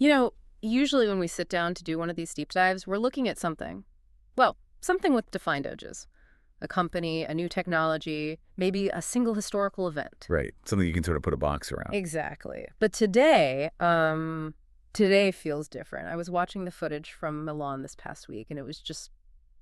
You know, usually when we sit down to do one of these deep dives, we're looking at something. Well, something with defined edges. A company, a new technology, maybe a single historical event. Right. Something you can sort of put a box around. Exactly. But today feels different. I was watching the footage from Milan this past week, and it was just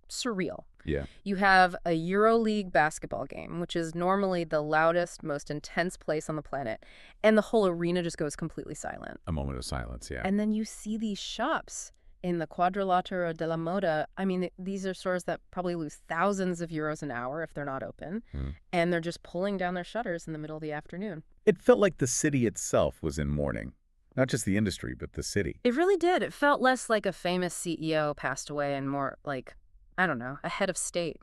surreal. Yeah. You have a EuroLeague basketball game, which is normally the loudest, most intense place on the planet, and the whole arena just goes completely silent. A moment of silence, yeah. And then you see these shops in the Quadrilatero della Moda. I mean, these are stores that probably lose thousands of euros an hour if they're not open, and they're just pulling down their shutters in the middle of the afternoon. It felt like the city itself was in mourning. Not just the industry, but the city. It really did. It felt less like a famous CEO passed away and more like, I don't know, a head of state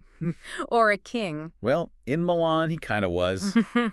or a king. Well, in Milan, he kind of was. The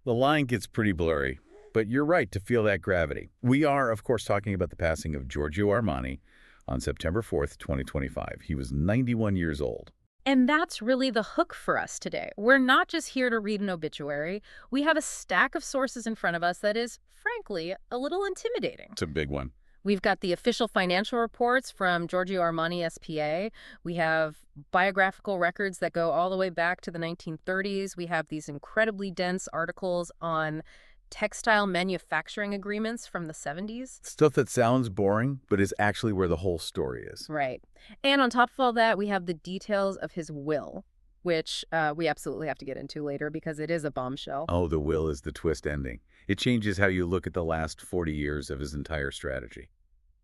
line gets pretty blurry, but you're right to feel that gravity. We are, of course, talking about the passing of Giorgio Armani on September 4th, 2025. He was 91 years old. And that's really the hook for us today. We're not just here to read an obituary. We have a stack of sources in front of us that is, frankly, a little intimidating. It's a big one. We've got the official financial reports from Giorgio Armani SPA. We have biographical records that go all the way back to the 1930s. We have these incredibly dense articles on textile manufacturing agreements from the 70s. Stuff that sounds boring, but is actually where the whole story is. Right. And on top of all that, we have the details of his will, which we absolutely have to get into later because it is a bombshell. Oh, the will is the twist ending. It changes how you look at the last 40 years of his entire strategy.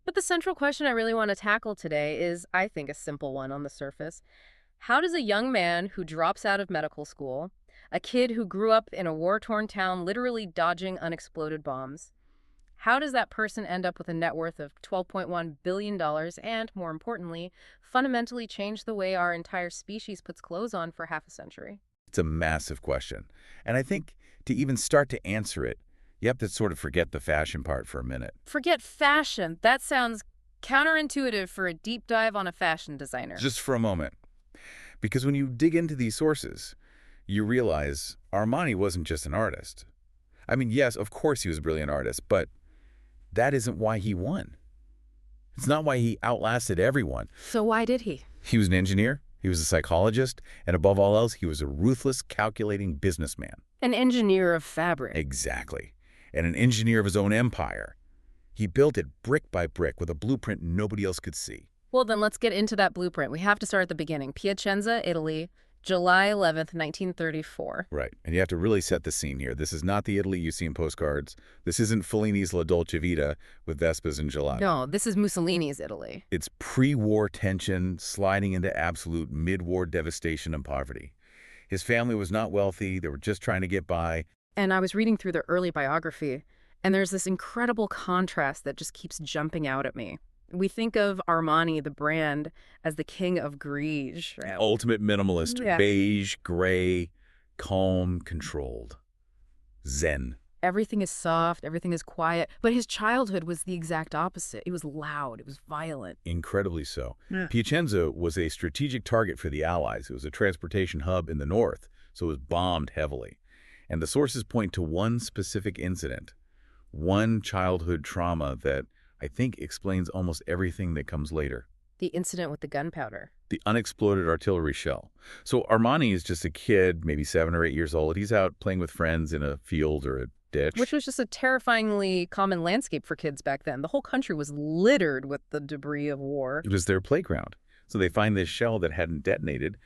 But the central question I really want to tackle today is, I think, a simple one on the surface. How does a young man who drops out of medical school, a kid who grew up in a war-torn town literally dodging unexploded bombs, how does that person end up with a net worth of $12.1 billion and, more importantly, fundamentally change the way our entire species puts clothes on for half a century? It's a massive question. And I think to even start to answer it, you have to sort of forget the fashion part for a minute. Forget fashion. That sounds counterintuitive for a deep dive on a fashion designer. Just for a moment. Because when you dig into these sources, you realize Armani wasn't just an artist. I mean, yes, of course he was a brilliant artist, but that isn't why he won. It's not why he outlasted everyone. So why did he? He was an engineer, he was a psychologist, and above all else, he was a ruthless, calculating businessman. An engineer of fabric. Exactly. And an engineer of his own empire. He built it brick by brick with a blueprint nobody else could see. Well, then let's get into that blueprint. We have to start at the beginning. Piacenza, Italy, July 11th, 1934. Right. And you have to really set the scene here. This is not the Italy you see in postcards. This isn't Fellini's La Dolce Vita with Vespas and gelato. No, this is Mussolini's Italy. It's pre-war tension sliding into absolute mid-war devastation and poverty. His family was not wealthy. They were just trying to get by. And I was reading through the early biography, and there's this incredible contrast that just keeps jumping out at me. We think of Armani, the brand, as the king of grige. Right? Ultimate minimalist, Yeah. beige, gray, calm, controlled. Zen. Everything is soft, everything is quiet. But his childhood was the exact opposite. It was loud, it was violent. Incredibly so. Yeah. Piacenza was a strategic target for the Allies. It was a transportation hub in the north, so it was bombed heavily. And the sources point to one specific incident, one childhood trauma that I think explains almost everything that comes later. The incident with the gunpowder. The unexploded artillery shell. So Armani is just a kid, maybe 7 or 8 years old. He's out playing with friends in a field or a ditch. Which was just a terrifyingly common landscape for kids back then. The whole country was littered with the debris of war. It was their playground. So they find this shell that hadn't detonated.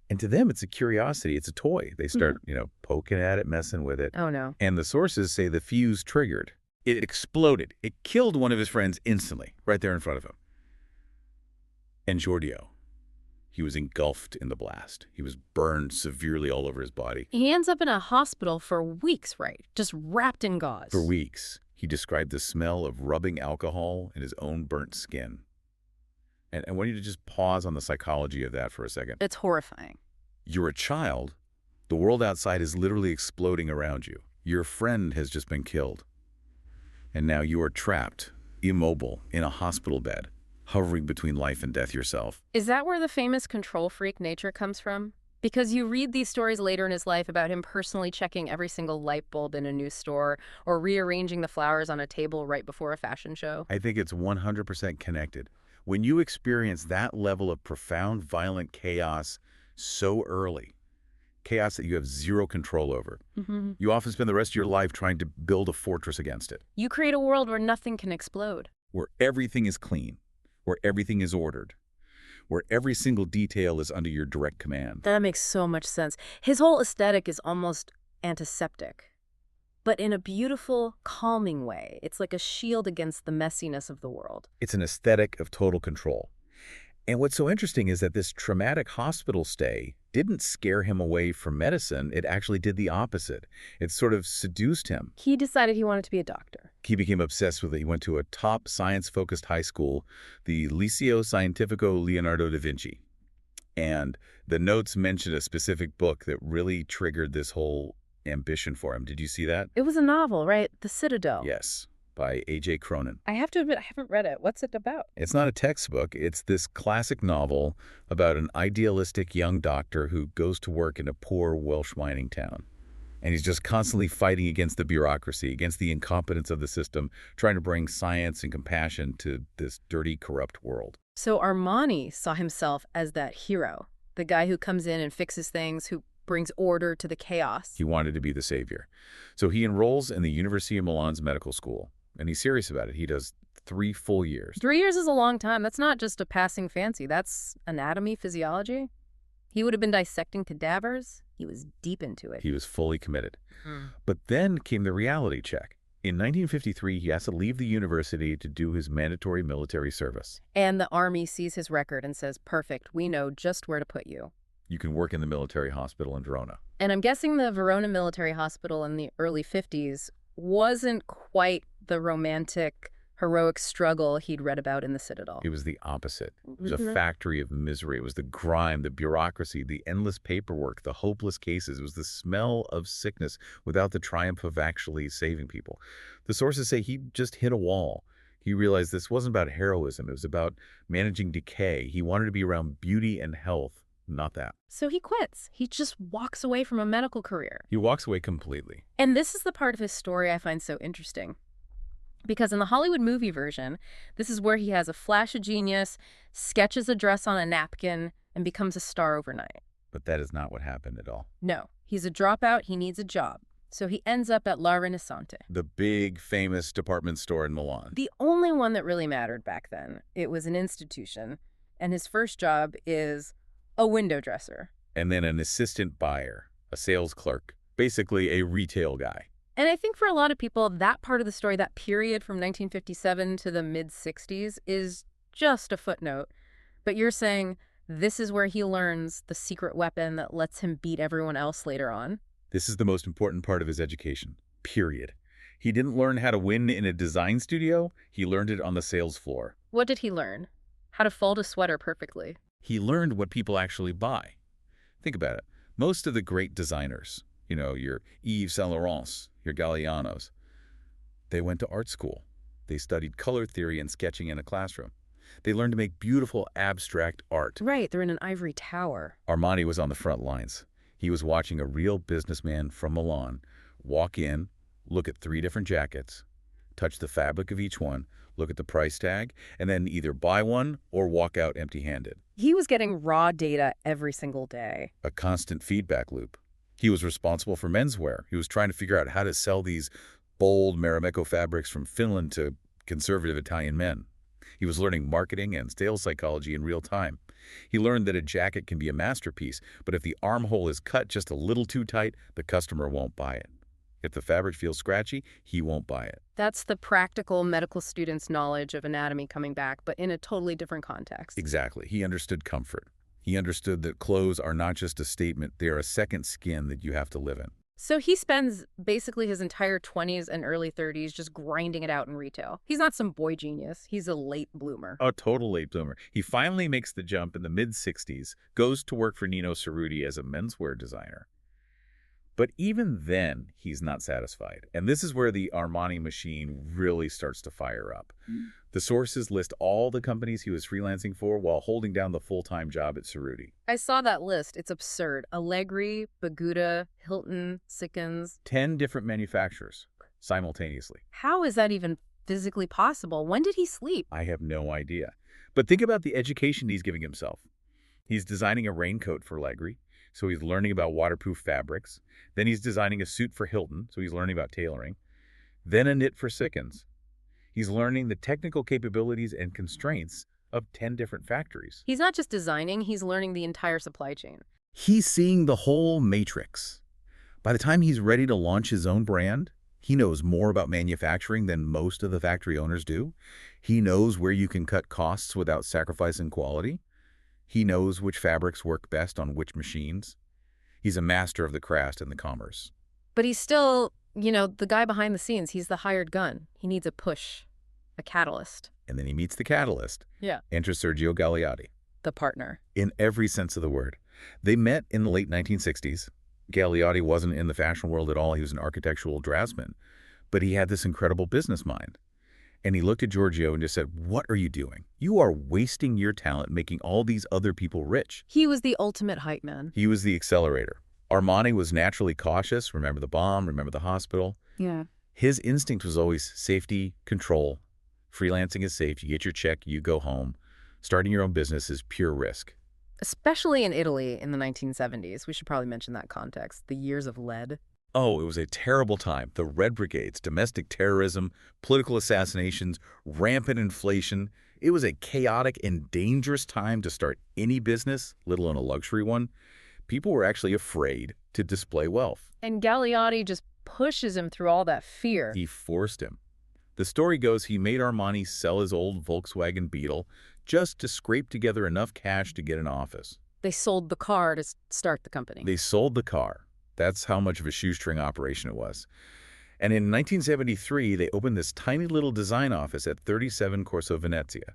And to them, it's a curiosity. It's a toy. They start, poking at it, messing with it. Oh, no. And the sources say the fuse triggered. It exploded. It killed one of his friends instantly, right there in front of him. And Giorgio, he was engulfed in the blast. He was burned severely all over his body. He ends up in a hospital for weeks, right? Just wrapped in gauze. For weeks, he described the smell of rubbing alcohol in his own burnt skin. And I want you to just pause on the psychology of that for a second. It's horrifying. You're a child. The world outside is literally exploding around you. Your friend has just been killed. And now you are trapped, immobile, in a hospital bed, hovering between life and death yourself. Is that where the famous control freak nature comes from? Because you read these stories later in his life about him personally checking every single light bulb in a new store or rearranging the flowers on a table right before a fashion show. I think it's 100% connected. When you experience that level of profound, violent chaos so early, chaos that you have zero control over, you often spend the rest of your life trying to build a fortress against it, You create a world where nothing can explode. where everything is clean, where everything is ordered, where every single detail is under your direct command. That makes so much sense. His whole aesthetic is almost antiseptic, but in a beautiful, calming way. It's like a shield against the messiness of the world. It's an aesthetic of total control. And what's so interesting is that this traumatic hospital stay didn't scare him away from medicine. It actually did the opposite. It sort of seduced him. He decided he wanted to be a doctor. He became obsessed with it. He went to a top science-focused high school, the Liceo Scientifico Leonardo da Vinci. And the notes mentioned a specific book that really triggered this whole ambition for him. Did you see that? It was a novel, right? The Citadel. Yes, by A.J. Cronin. I have to admit, I haven't read it. What's it about? It's not a textbook. It's this classic novel about an idealistic young doctor who goes to work in a poor Welsh mining town. And he's just constantly fighting against the bureaucracy, against the incompetence of the system, trying to bring science and compassion to this dirty, corrupt world. So Armani saw himself as that hero, the guy who comes in and fixes things, who brings order to the chaos. He wanted to be the savior. So he enrolls in the University of Milan's medical school, and he's serious about it. He does 3 full years. 3 years is a long time. That's not just a passing fancy. That's anatomy, physiology. He would have been dissecting cadavers. He was deep into it. He was fully committed. But then came the reality check. In 1953, he has to leave the university to do his mandatory military service. And the army sees his record and says, perfect, we know just where to put you. You can work in the military hospital in Verona. And I'm guessing the Verona Military Hospital in the early 50s wasn't quite the romantic, heroic struggle he'd read about in the Citadel. It was the opposite. It was a factory of misery. It was the grime, the bureaucracy, the endless paperwork, the hopeless cases. It was the smell of sickness without the triumph of actually saving people. The sources say he just hit a wall. He realized this wasn't about heroism. It was about managing decay. He wanted to be around beauty and health, not that. So he quits. He just walks away from a medical career. He walks away completely. And this is the part of his story I find so interesting. Because in the Hollywood movie version, this is where he has a flash of genius, sketches a dress on a napkin, and becomes a star overnight. But that is not what happened at all. No, he's a dropout, he needs a job. So he ends up at La Renaissance. The big, famous department store in Milan. The only one that really mattered back then. It was an institution, and his first job is a window dresser. And then an assistant buyer, a sales clerk, basically a retail guy. And I think for a lot of people, that part of the story, that period from 1957 to the mid-60s, is just a footnote. But you're saying this is where he learns the secret weapon that lets him beat everyone else later on? This is the most important part of his education, period. He didn't learn how to win in a design studio. He learned it on the sales floor. What did he learn? How to fold a sweater perfectly. He learned what people actually buy. Think about it. Most of the great designers, your Yves Saint Laurents, your Gallianos, they went to art school. They studied color theory and sketching in a classroom. They learned to make beautiful abstract art. Right, they're in an ivory tower. Armani was on the front lines. He was watching a real businessman from Milan walk in, look at 3 different jackets, touch the fabric of each one, look at the price tag, and then either buy one or walk out empty-handed. He was getting raw data every single day. A constant feedback loop. He was responsible for menswear. He was trying to figure out how to sell these bold Marimekko fabrics from Finland to conservative Italian men. He was learning marketing and sales psychology in real time. He learned that a jacket can be a masterpiece, but if the armhole is cut just a little too tight, the customer won't buy it. If the fabric feels scratchy, he won't buy it. That's the practical medical student's knowledge of anatomy coming back, but in a totally different context. Exactly. He understood comfort. He understood that clothes are not just a statement, they are a second skin that you have to live in. So he spends basically his entire 20s and early 30s just grinding it out in retail. He's not some boy genius. He's a late bloomer. A total late bloomer. He finally makes the jump in the mid-60s, goes to work for Nino Cerruti as a menswear designer. But even then, he's not satisfied. And this is where the Armani machine really starts to fire up. The sources list all the companies he was freelancing for while holding down the full-time job at Cerruti. I saw that list. It's absurd. Allegri, Baguda, Hilton, Sickens. 10 different manufacturers simultaneously. How is that even physically possible? When did he sleep? I have no idea. But think about the education he's giving himself. He's designing a raincoat for Allegri, so he's learning about waterproof fabrics. Then he's designing a suit for Hilton, so he's learning about tailoring. Then a knit for Sickens. He's learning the technical capabilities and constraints of 10 different factories. He's not just designing, he's learning the entire supply chain. He's seeing the whole matrix. By the time he's ready to launch his own brand, he knows more about manufacturing than most of the factory owners do. He knows where you can cut costs without sacrificing quality. He knows which fabrics work best on which machines. He's a master of the craft and the commerce. But he's still, the guy behind the scenes. He's the hired gun. He needs a push, a catalyst. And then he meets the catalyst. Yeah. Enter Sergio Galeotti. The partner. In every sense of the word. They met in the late 1960s. Galeotti wasn't in the fashion world at all. He was an architectural draftsman. But he had this incredible business mind. And he looked at Giorgio and just said, "What are you doing? You are wasting your talent making all these other people rich." He was the ultimate hype man. He was the accelerator. Armani was naturally cautious. Remember the bomb, remember the hospital. Yeah. His instinct was always safety, control. Freelancing is safe. You get your check, you go home. Starting your own business is pure risk. Especially in Italy in the 1970s. We should probably mention that context. The years of lead. Oh, it was a terrible time. The Red Brigades, domestic terrorism, political assassinations, rampant inflation. It was a chaotic and dangerous time to start any business, let alone a luxury one. People were actually afraid to display wealth. And Galeotti just pushes him through all that fear. He forced him. The story goes he made Armani sell his old Volkswagen Beetle just to scrape together enough cash to get an office. They sold the car to start the company. They sold the car. That's how much of a shoestring operation it was. And in 1973, they opened this tiny little design office at 37 Corso Venezia.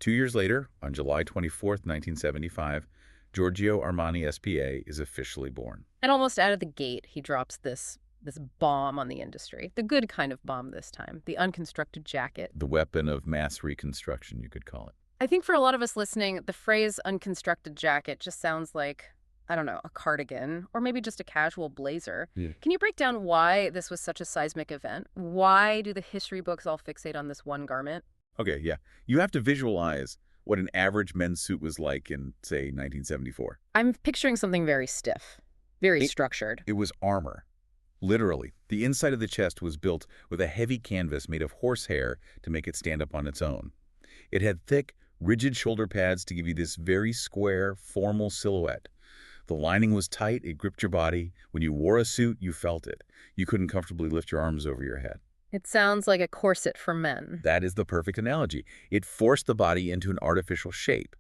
2 years later, on July 24th, 1975, Giorgio Armani S.p.A. is officially born. And almost out of the gate, he drops this bomb on the industry. The good kind of bomb this time. The unconstructed jacket. The weapon of mass reconstruction, you could call it. I think for a lot of us listening, the phrase unconstructed jacket just sounds like, I don't know, a cardigan or maybe just a casual blazer. Yeah. Can you break down why this was such a seismic event? Why do the history books all fixate on this one garment? Okay, yeah. You have to visualize what an average men's suit was like in, say, 1974. I'm picturing something very stiff, very structured. It was armor. Literally, the inside of the chest was built with a heavy canvas made of horsehair to make it stand up on its own. It had thick, rigid shoulder pads to give you this very square, formal silhouette. The lining was tight, it gripped your body. When you wore a suit, you felt it. You couldn't comfortably lift your arms over your head. It sounds like a corset for men. That is the perfect analogy. It forced the body into an artificial shape.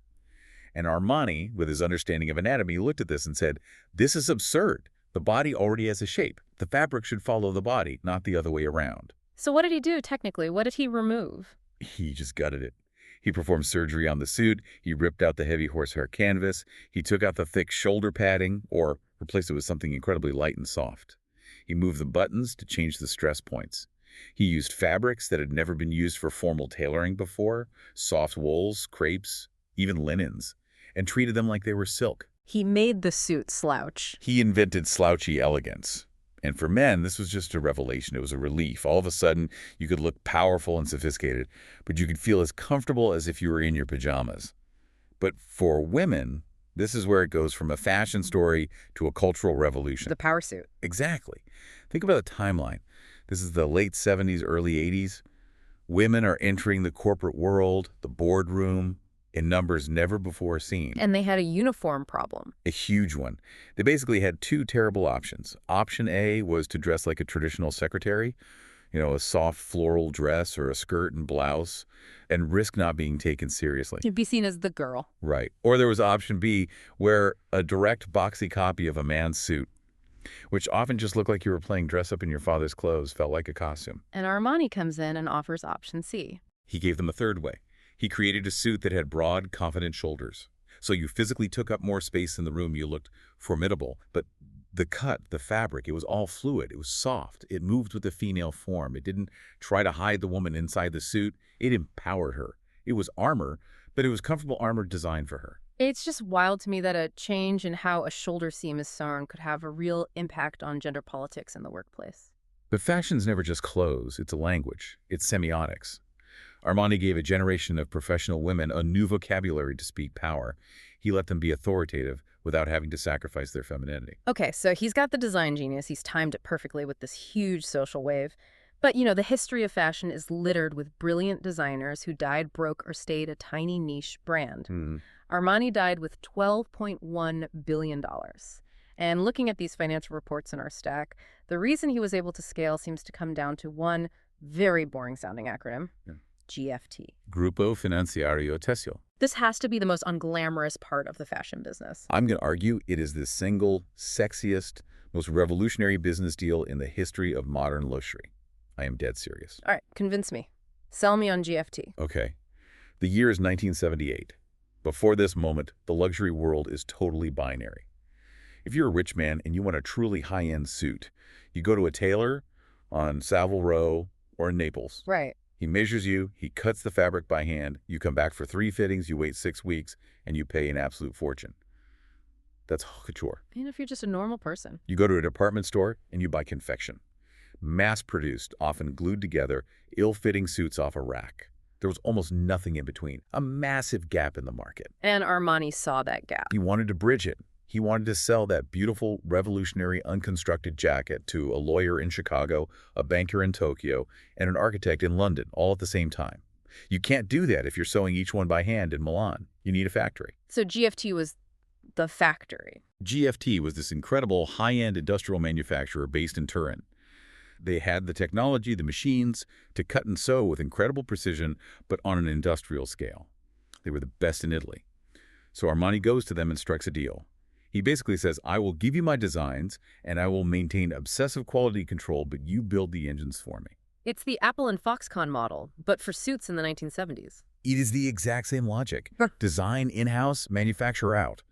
And Armani, with his understanding of anatomy, looked at this and said, "This is absurd. The body already has a shape. The fabric should follow the body, not the other way around." So what did he do technically? What did he remove? He just gutted it. He performed surgery on the suit. He ripped out the heavy horsehair canvas. He took out the thick shoulder padding, or replaced it with something incredibly light and soft. He moved the buttons to change the stress points. He used fabrics that had never been used for formal tailoring before, soft wools, crepes, even linens, and treated them like they were silk. He made the suit slouch. He invented slouchy elegance. And for men, this was just a revelation. It was a relief. All of a sudden, you could look powerful and sophisticated, but you could feel as comfortable as if you were in your pajamas. But for women, this is where it goes from a fashion story to a cultural revolution. The power suit. Exactly. Think about the timeline. This is the late 70s, early 80s. Women are entering the corporate world, the boardroom, in numbers never before seen. And they had a uniform problem. A huge one. They basically had two terrible options. Option A was to dress like a traditional secretary, a soft floral dress or a skirt and blouse, and risk not being taken seriously. You'd be seen as the girl. Right. Or there was option B, where a direct boxy copy of a man's suit, which often just looked like you were playing dress up in your father's clothes, felt like a costume. And Armani comes in and offers option C. He gave them a third way. He created a suit that had broad, confident shoulders. So you physically took up more space in the room. You looked formidable, but The cut, the fabric, it was all fluid. It was soft. It moved with the female form. It didn't try to hide the woman inside the suit. It empowered her. It was armor, but it was comfortable armor designed for her. It's just wild to me that a change in how a shoulder seam is sewn could have a real impact on gender politics in the workplace. But fashion's never just clothes. It's a language. It's semiotics. Armani gave a generation of professional women a new vocabulary to speak power. He let them be authoritative without having to sacrifice their femininity. Okay, so he's got the design genius. He's timed it perfectly with this huge social wave. But, the history of fashion is littered with brilliant designers who died broke or stayed a tiny niche brand. Armani died with $12.1 billion. And looking at these financial reports in our stack, the reason he was able to scale seems to come down to one very boring-sounding acronym, GFT. Grupo Financiario Tesio. This has to be the most unglamorous part of the fashion business. I'm going to argue it is the single sexiest, most revolutionary business deal in the history of modern luxury. I am dead serious. All right, convince me. Sell me on GFT. Okay. The year is 1978. Before this moment, the luxury world is totally binary. If you're a rich man and you want a truly high-end suit, you go to a tailor on Savile Row or in Naples. Right. He measures you, he cuts the fabric by hand, you come back for 3 fittings, you wait 6 weeks, and you pay an absolute fortune. That's haute couture. And if you're just a normal person. You go to a department store and you buy confection. Mass-produced, often glued together, ill-fitting suits off a rack. There was almost nothing in between, a massive gap in the market. And Armani saw that gap. He wanted to bridge it. He wanted to sell that beautiful, revolutionary, unconstructed jacket to a lawyer in Chicago, a banker in Tokyo, and an architect in London, all at the same time. You can't do that if you're sewing each one by hand in Milan. You need a factory. So GFT was the factory. GFT was this incredible high-end industrial manufacturer based in Turin. They had the technology, the machines, to cut and sew with incredible precision, but on an industrial scale. They were the best in Italy. So Armani goes to them and strikes a deal. He basically says, I will give you my designs, and I will maintain obsessive quality control, but you build the engines for me. It's the Apple and Foxconn model, but for suits in the 1970s. It is the exact same logic. Design in-house, manufacture out.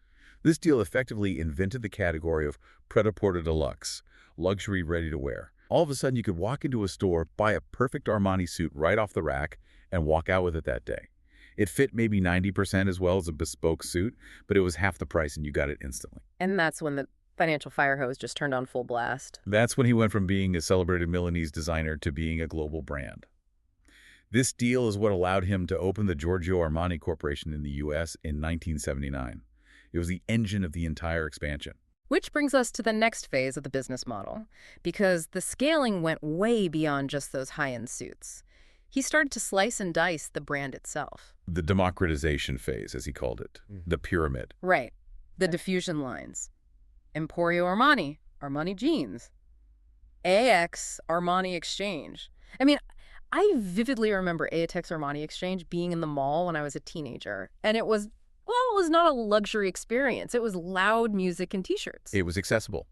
This deal effectively invented the category of pret-a-porter deluxe, luxury ready to wear. All of a sudden, you could walk into a store, buy a perfect Armani suit right off the rack, and walk out with it that day. It fit maybe 90% as well as a bespoke suit, but it was half the price and you got it instantly. And that's when the financial fire hose just turned on full blast. That's when he went from being a celebrated Milanese designer to being a global brand. This deal is what allowed him to open the Giorgio Armani Corporation in the U.S. in 1979. It was the engine of the entire expansion. Which brings us to the next phase of the business model, because the scaling went way beyond just those high-end suits. He started to slice and dice the brand itself. The democratization phase, as he called it, the pyramid. Right. The diffusion lines. Emporio Armani, Armani jeans. AX Armani Exchange. I mean, I vividly remember AX Armani Exchange being in the mall when I was a teenager, and it was not a luxury experience. It was loud music and T-shirts. It was accessible.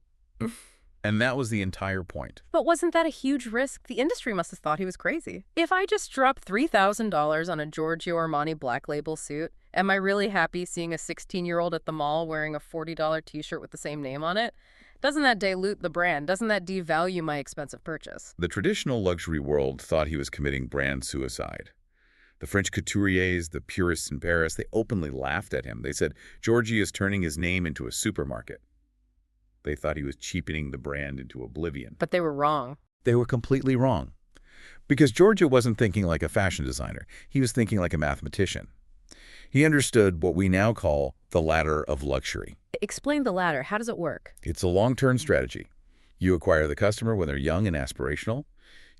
And that was the entire point. But wasn't that a huge risk? The industry must have thought he was crazy. If I just drop $3,000 on a Giorgio Armani Black Label suit, am I really happy seeing a 16-year-old at the mall wearing a $40 T-shirt with the same name on it? Doesn't that dilute the brand? Doesn't that devalue my expensive purchase? The traditional luxury world thought he was committing brand suicide. The French couturiers, the purists in Paris, they openly laughed at him. They said, Giorgio is turning his name into a supermarket. They thought he was cheapening the brand into oblivion. But they were wrong. They were completely wrong. Because Giorgio wasn't thinking like a fashion designer. He was thinking like a mathematician. He understood what we now call the ladder of luxury. Explain the ladder. How does it work? It's a long-term strategy. You acquire the customer when they're young and aspirational.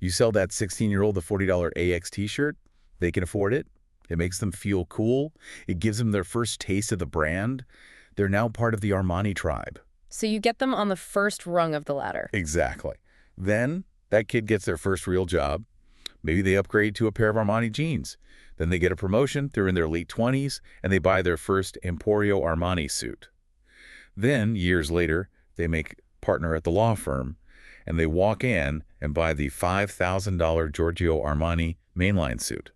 You sell that 16-year-old the $40 AX T-shirt. They can afford it. It makes them feel cool. It gives them their first taste of the brand. They're now part of the Armani tribe. So you get them on the first rung of the ladder. Exactly. Then that kid gets their first real job. Maybe they upgrade to a pair of Armani jeans. Then they get a promotion. They're in their late 20s, and they buy their first Emporio Armani suit. Then, years later, they make partner at the law firm, and they walk in and buy the $5,000 Giorgio Armani mainline suit.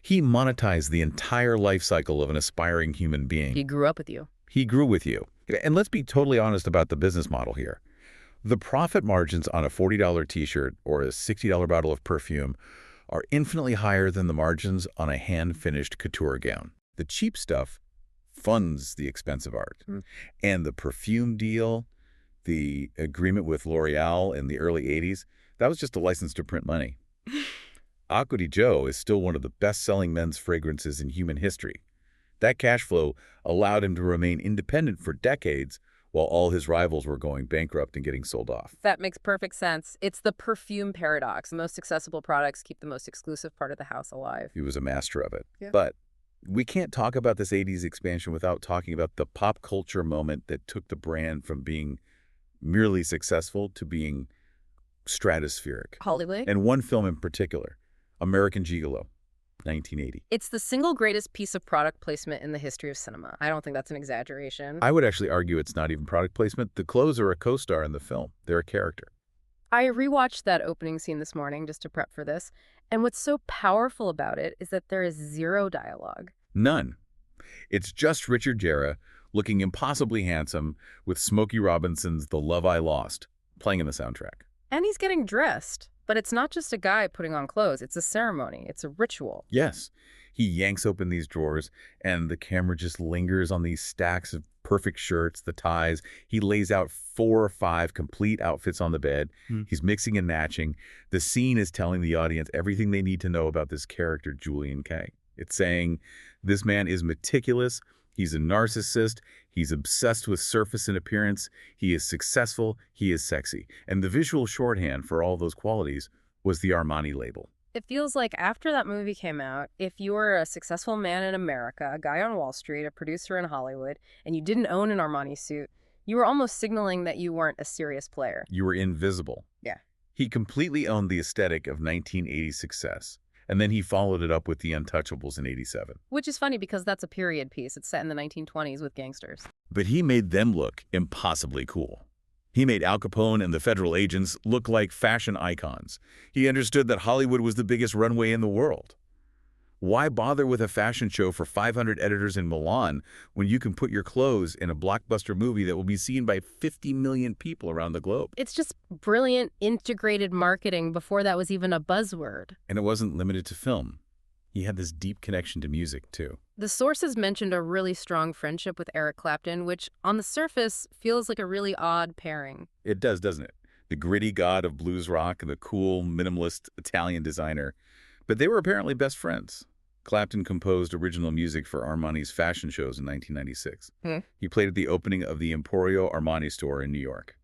He monetized the entire life cycle of an aspiring human being. He grew up with you. He grew with you. And let's be totally honest about the business model here. The profit margins on a $40 t-shirt or a $60 bottle of perfume are infinitely higher than the margins on a hand-finished couture gown. The cheap stuff funds the expensive art. And the perfume deal, the agreement with L'Oreal in the early 80s, that was just a license to print money. Acqua di Gio is still one of the best-selling men's fragrances in human history. That cash flow allowed him to remain independent for decades while all his rivals were going bankrupt and getting sold off. That makes perfect sense. It's the perfume paradox. The most accessible products keep the most exclusive part of the house alive. He was a master of it. Yeah. But we can't talk about this 80s expansion without talking about the pop culture moment that took the brand from being merely successful to being stratospheric. Hollywood? And one film in particular, American Gigolo, 1980. It's the single greatest piece of product placement in the history of cinema. I don't think that's an exaggeration. I would actually argue it's not even product placement. The clothes are a co-star in the film. They're a character. I rewatched that opening scene this morning just to prep for this, and what's so powerful about it is that there is zero dialogue. None. It's just Richard Gere looking impossibly handsome with Smokey Robinson's The Love I Lost playing in the soundtrack. And he's getting dressed. But it's not just a guy putting on clothes. It's a ceremony. It's a ritual. Yes. He yanks open these drawers, and the camera just lingers on these stacks of perfect shirts, the ties. He lays out 4 or 5 complete outfits on the bed. He's mixing and matching. The scene is telling the audience everything they need to know about this character, Julian Kay. It's saying this man is meticulous. He's a narcissist. He's obsessed with surface and appearance. He is successful. He is sexy. And the visual shorthand for all those qualities was the Armani label. It feels like after that movie came out, if you were a successful man in America, a guy on Wall Street, a producer in Hollywood, and you didn't own an Armani suit, you were almost signaling that you weren't a serious player. You were invisible. Yeah. He completely owned the aesthetic of 1980 success. And then he followed it up with The Untouchables in 87. Which is funny because that's a period piece. It's set in the 1920s with gangsters. But he made them look impossibly cool. He made Al Capone and the federal agents look like fashion icons. He understood that Hollywood was the biggest runway in the world. Why bother with a fashion show for 500 editors in Milan when you can put your clothes in a blockbuster movie that will be seen by 50 million people around the globe? It's just brilliant integrated marketing before that was even a buzzword. And it wasn't limited to film. He had this deep connection to music, too. The sources mentioned a really strong friendship with Eric Clapton, which on the surface feels like a really odd pairing. It does, doesn't it? The gritty god of blues rock and the cool, minimalist Italian designer. But they were apparently best friends. Clapton composed original music for Armani's fashion shows in 1996. He played at the opening of the Emporio Armani store in New York.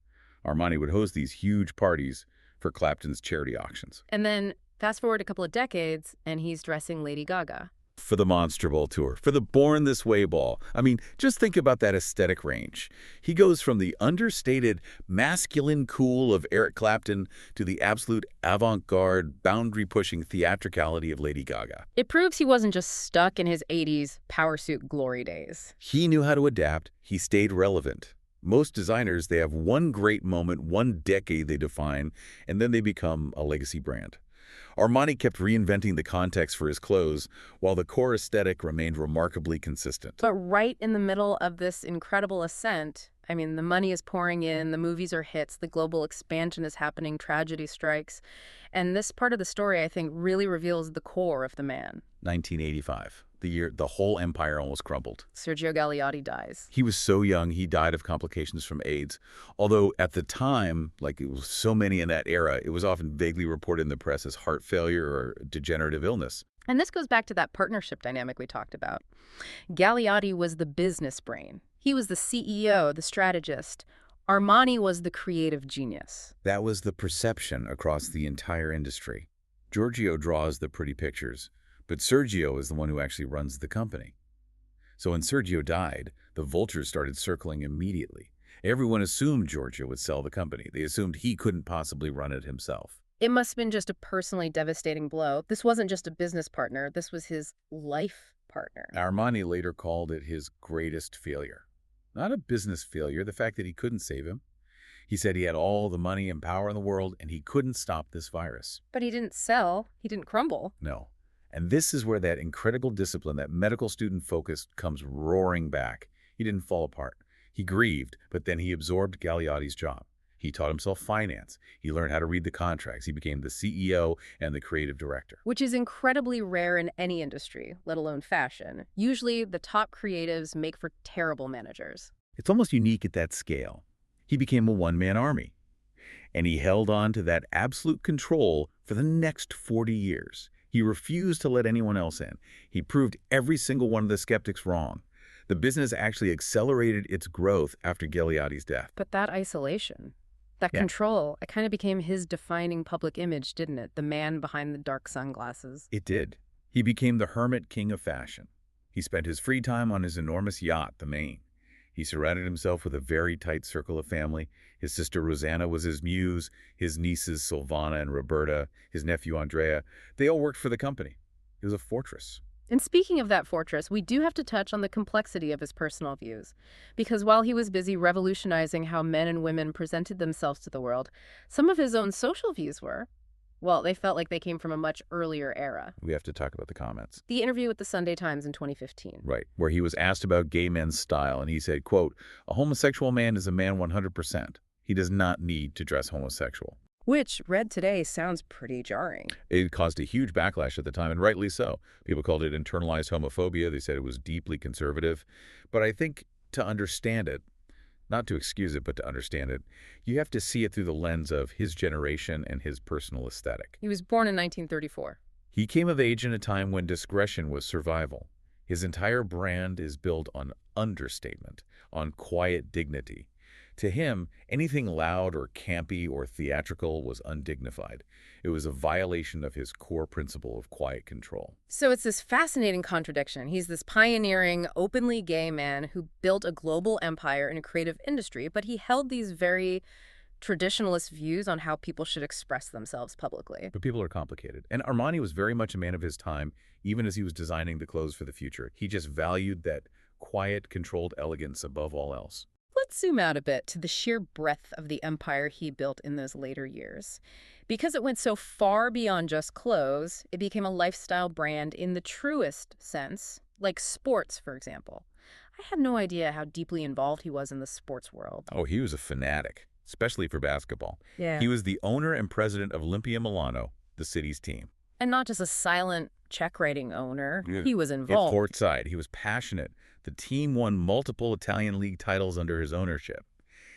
Armani would host these huge parties for Clapton's charity auctions. And then fast forward a couple of decades, and he's dressing Lady Gaga. For the Monster Ball tour, for the Born This Way ball. I mean, just think about that aesthetic range. He goes from the understated, masculine cool of Eric Clapton to the absolute avant-garde, boundary-pushing theatricality of Lady Gaga. It proves he wasn't just stuck in his 80s power suit glory days. He knew how to adapt. He stayed relevant. Most designers, they have one great moment, one decade they define, and then they become a legacy brand. Armani kept reinventing the context for his clothes, while the core aesthetic remained remarkably consistent. But right in the middle of this incredible ascent, I mean, the money is pouring in, the movies are hits, the global expansion is happening, tragedy strikes. And this part of the story, I think, really reveals the core of the man. 1985, the year the whole empire almost crumbled. Sergio Galeotti dies. He was so young, he died of complications from AIDS. Although at the time, like it was so many in that era, it was often vaguely reported in the press as heart failure or degenerative illness. And this goes back to that partnership dynamic we talked about. Galeotti was the business brain. He was the CEO, the strategist. Armani was the creative genius. That was the perception across the entire industry. Giorgio draws the pretty pictures, but Sergio is the one who actually runs the company. So when Sergio died, the vultures started circling immediately. Everyone assumed Giorgio would sell the company. They assumed he couldn't possibly run it himself. It must have been just a personally devastating blow. This wasn't just a business partner. This was his life partner. Armani later called it his greatest failure. Not a business failure, the fact that he couldn't save him. He said he had all the money and power in the world, and he couldn't stop this virus. But he didn't sell. He didn't crumble. No. And this is where that incredible discipline, that medical student focus, comes roaring back. He didn't fall apart. He grieved, but then he absorbed Galeotti's job. He taught himself finance. He learned how to read the contracts. He became the CEO and the creative director. Which is incredibly rare in any industry, let alone fashion. Usually, the top creatives make for terrible managers. It's almost unique at that scale. He became a one-man army, and he held on to that absolute control for the next 40 years. He refused to let anyone else in. He proved every single one of the skeptics wrong. The business actually accelerated its growth after Galeotti's death. But that isolation, that Yeah. control, it kind of became his defining public image, didn't it? The man behind the dark sunglasses. It did. He became the hermit king of fashion. He spent his free time on his enormous yacht, the Maine. He surrounded himself with a very tight circle of family. His sister Rosanna was his muse, his nieces Silvana and Roberta, his nephew Andrea. They all worked for the company. It was a fortress. And speaking of that fortress, we do have to touch on the complexity of his personal views. Because while he was busy revolutionizing how men and women presented themselves to the world, some of his own social views were, well, they felt like they came from a much earlier era. We have to talk about the comments. The interview with the Sunday Times in 2015. Right, where he was asked about gay men's style, and he said, quote, "A homosexual man is a man 100%. He does not need to dress homosexual." Which, read today, sounds pretty jarring. It caused a huge backlash at the time, and rightly so. People called it internalized homophobia. They said it was deeply conservative. But I think to understand it, not to excuse it, but to understand it, you have to see it through the lens of his generation and his personal aesthetic. He was born in 1934. He came of age in a time when discretion was survival. His entire brand is built on understatement, on quiet dignity. To him, anything loud or campy or theatrical was undignified. It was a violation of his core principle of quiet control. So it's this fascinating contradiction. He's this pioneering, openly gay man who built a global empire in a creative industry, but he held these very traditionalist views on how people should express themselves publicly. But people are complicated. And Armani was very much a man of his time, even as he was designing the clothes for the future. He just valued that quiet, controlled elegance above all else. Let's zoom out a bit to the sheer breadth of the empire he built in those later years. Because it went so far beyond just clothes, it became a lifestyle brand in the truest sense, like sports, for example. I had no idea how deeply involved he was in the sports world. Oh, he was a fanatic, especially for basketball. Yeah. He was the owner and president of Olimpia Milano, the city's team. And not just a silent check-writing owner. Yeah. He was At involved. courtside, he was passionate. The team won multiple Italian league titles under his ownership.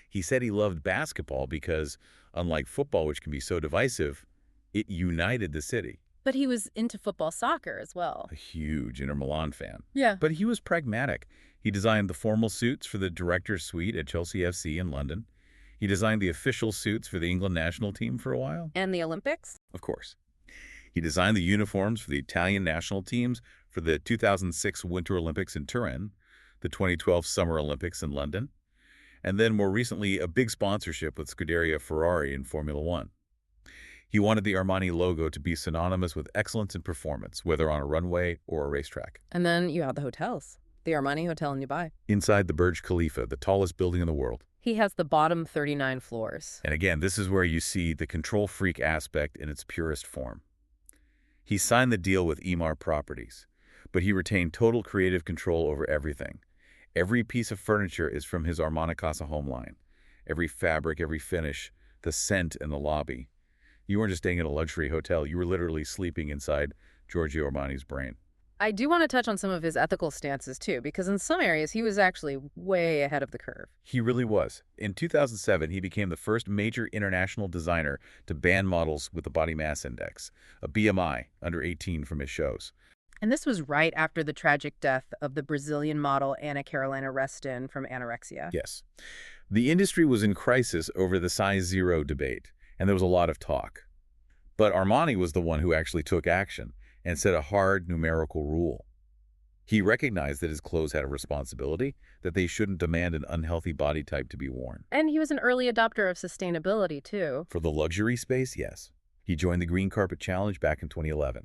He said he loved basketball because, unlike football, which can be so divisive, it united the city. But he was into football soccer as well. A huge Inter Milan fan. Yeah. But he was pragmatic. He designed the formal suits for the director's suite at Chelsea FC in London. He designed the official suits for the England national team for a while. And the Olympics? Of course. He designed the uniforms for the Italian national teams for the 2006 Winter Olympics in Turin, the 2012 Summer Olympics in London, and then more recently a big sponsorship with Scuderia Ferrari in Formula One. He wanted the Armani logo to be synonymous with excellence in performance, whether on a runway or a racetrack. And then you have the hotels. The Armani Hotel in Dubai. Inside the Burj Khalifa, the tallest building in the world. He has the bottom 39 floors. And again, this is where you see the control freak aspect in its purest form. He signed the deal with Emaar Properties, but he retained total creative control over everything. Every piece of furniture is from his Armani Casa home line. Every fabric, every finish, the scent in the lobby. You weren't just staying in a luxury hotel. You were literally sleeping inside Giorgio Armani's brain. I do want to touch on some of his ethical stances, too, because in some areas he was actually way ahead of the curve. He really was. In 2007, he became the first major international designer to ban models with a body mass index, a BMI, under 18 from his shows. And this was right after the tragic death of the Brazilian model Ana Carolina Reston from anorexia. Yes. The industry was in crisis over the size zero debate, and there was a lot of talk. But Armani was the one who actually took action and set a hard numerical rule. He recognized that his clothes had a responsibility, that they shouldn't demand an unhealthy body type to be worn. And he was an early adopter of sustainability, too. For the luxury space, yes. He joined the Green Carpet Challenge back in 2011.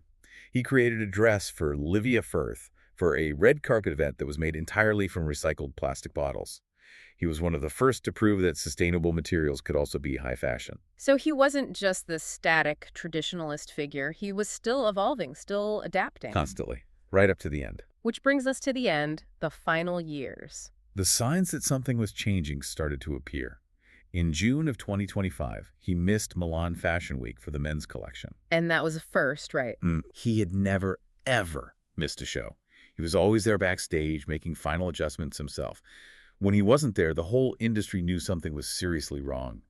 He created a dress for Livia Firth for a red carpet event that was made entirely from recycled plastic bottles. He was one of the first to prove that sustainable materials could also be high fashion. So he wasn't just this static traditionalist figure. He was still evolving, still adapting. Constantly, right up to the end. Which brings us to the end, the final years. The signs that something was changing started to appear. In June of 2025, he missed Milan Fashion Week for the men's collection. And that was a first, right? He had never, ever missed a show. He was always there backstage, making final adjustments himself. When he wasn't there, the whole industry knew something was seriously wrong.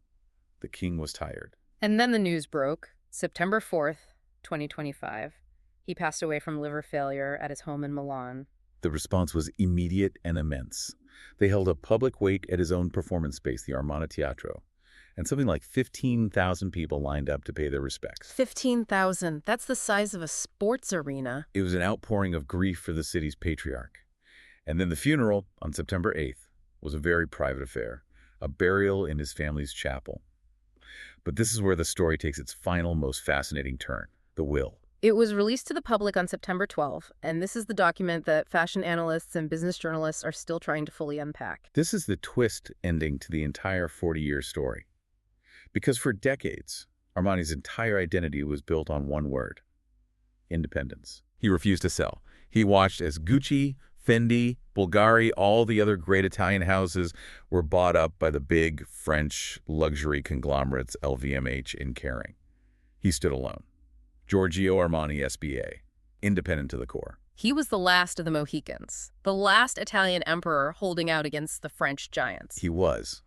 The king was tired. And then the news broke. September 4th, 2025. He passed away from liver failure at his home in Milan. The response was immediate and immense. They held a public wake at his own performance space, the Armani Teatro, and something like 15,000 people lined up to pay their respects. 15,000. That's the size of a sports arena. It was an outpouring of grief for the city's patriarch. And then the funeral, on September 8th, was a very private affair, a burial in his family's chapel. But this is where the story takes its final, most fascinating turn, the will. It was released to the public on September 12th, and this is the document that fashion analysts and business journalists are still trying to fully unpack. This is the twist ending to the entire 40-year story. Because for decades, Armani's entire identity was built on one word: independence. He refused to sell. He watched as Gucci, Fendi, Bulgari, all the other great Italian houses were bought up by the big French luxury conglomerates LVMH and Kering. He stood alone. Giorgio Armani SBA, independent to the core. He was the last of the Mohicans, the last Italian emperor holding out against the French giants. He was.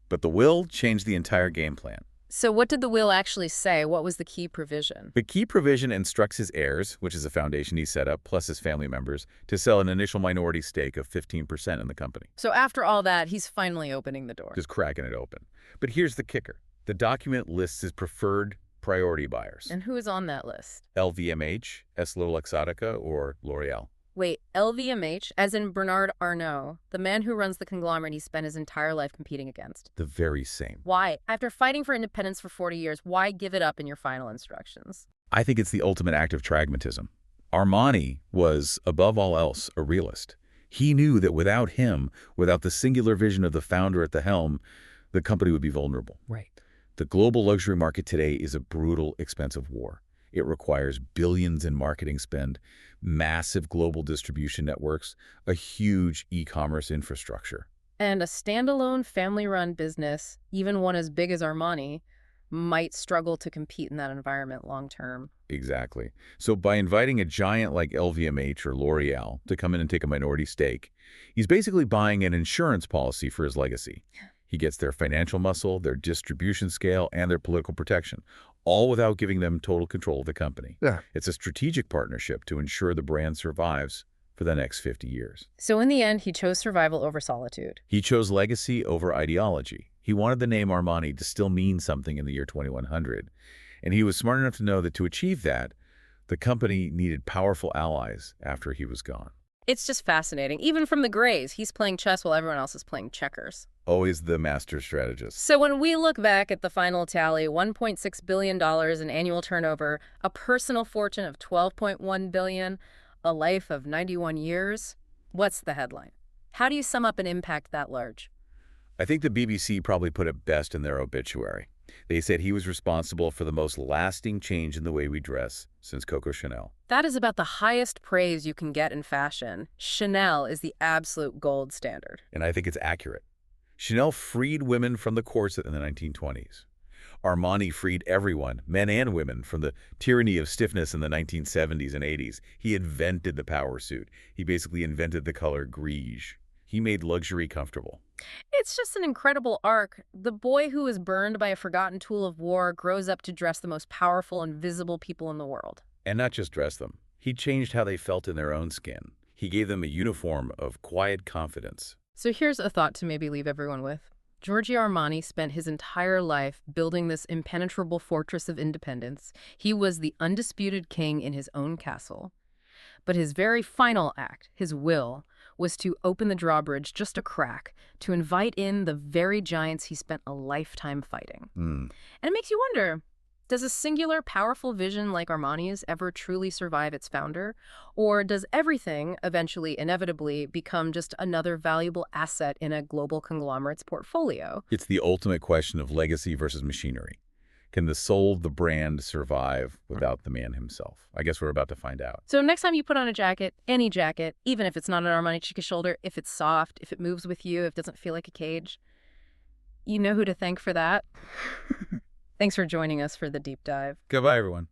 But the will changed the entire game plan. So what did the will actually say? What was the key provision? The key provision instructs his heirs, which is a foundation he set up, plus his family members, to sell an initial minority stake of 15% in the company. So after all that, he's finally opening the door. Just cracking it open. But here's the kicker. The document lists his preferred priority buyers. And who is on that list? LVMH, EssilorLuxottica, or L'Oreal. Wait, LVMH, as in Bernard Arnault, the man who runs the conglomerate he spent his entire life competing against. The very same. Why? After fighting for independence for 40 years, why give it up in your final instructions? I think it's the ultimate act of pragmatism. Armani was, above all else, a realist. He knew that without him, without the singular vision of the founder at the helm, the company would be vulnerable. Right. The global luxury market today is a brutal, expensive war. It requires billions in marketing spend, massive global distribution networks, a huge e-commerce infrastructure. And a standalone family-run business, even one as big as Armani, might struggle to compete in that environment long-term. Exactly. So by inviting a giant like LVMH or L'Oreal to come in and take a minority stake, he's basically buying an insurance policy for his legacy. He gets their financial muscle, their distribution scale, and their political protection, all without giving them total control of the company. Yeah. It's a strategic partnership to ensure the brand survives for the next 50 years. So in the end, he chose survival over solitude. He chose legacy over ideology. He wanted the name Armani to still mean something in the year 2100. And he was smart enough to know that to achieve that, the company needed powerful allies after he was gone. It's just fascinating. Even from the Greys, he's playing chess while everyone else is playing checkers. Always the master strategist. So when we look back at the final tally, $1.6 billion in annual turnover, a personal fortune of $12.1 billion, a life of 91 years, what's the headline? How do you sum up an impact that large? I think the BBC probably put it best in their obituary. They said he was responsible for the most lasting change in the way we dress since Coco Chanel. That is about the highest praise you can get in fashion. Chanel is the absolute gold standard. And I think it's accurate. Chanel freed women from the corset in the 1920s. Armani freed everyone, men and women, from the tyranny of stiffness in the 1970s and 80s. He invented the power suit. He basically invented the color grige. He made luxury comfortable. It's just an incredible arc. The boy who was burned by a forgotten tool of war grows up to dress the most powerful and visible people in the world. And not just dress them. He changed how they felt in their own skin. He gave them a uniform of quiet confidence. So here's a thought to maybe leave everyone with. Giorgio Armani spent his entire life building this impenetrable fortress of independence. He was the undisputed king in his own castle. But his very final act, his will, was to open the drawbridge just a crack, to invite in the very giants he spent a lifetime fighting. And it makes you wonder, does a singular, powerful vision like Armani's ever truly survive its founder? Or does everything eventually, inevitably, become just another valuable asset in a global conglomerate's portfolio? It's the ultimate question of legacy versus machinery. Can the soul of the brand survive without the man himself? I guess we're about to find out. So next time you put on a jacket, any jacket, even if it's not an Armani Chica shoulder, if it's soft, if it moves with you, if it doesn't feel like a cage, you know who to thank for that. Thanks for joining us for the deep dive. Goodbye, everyone.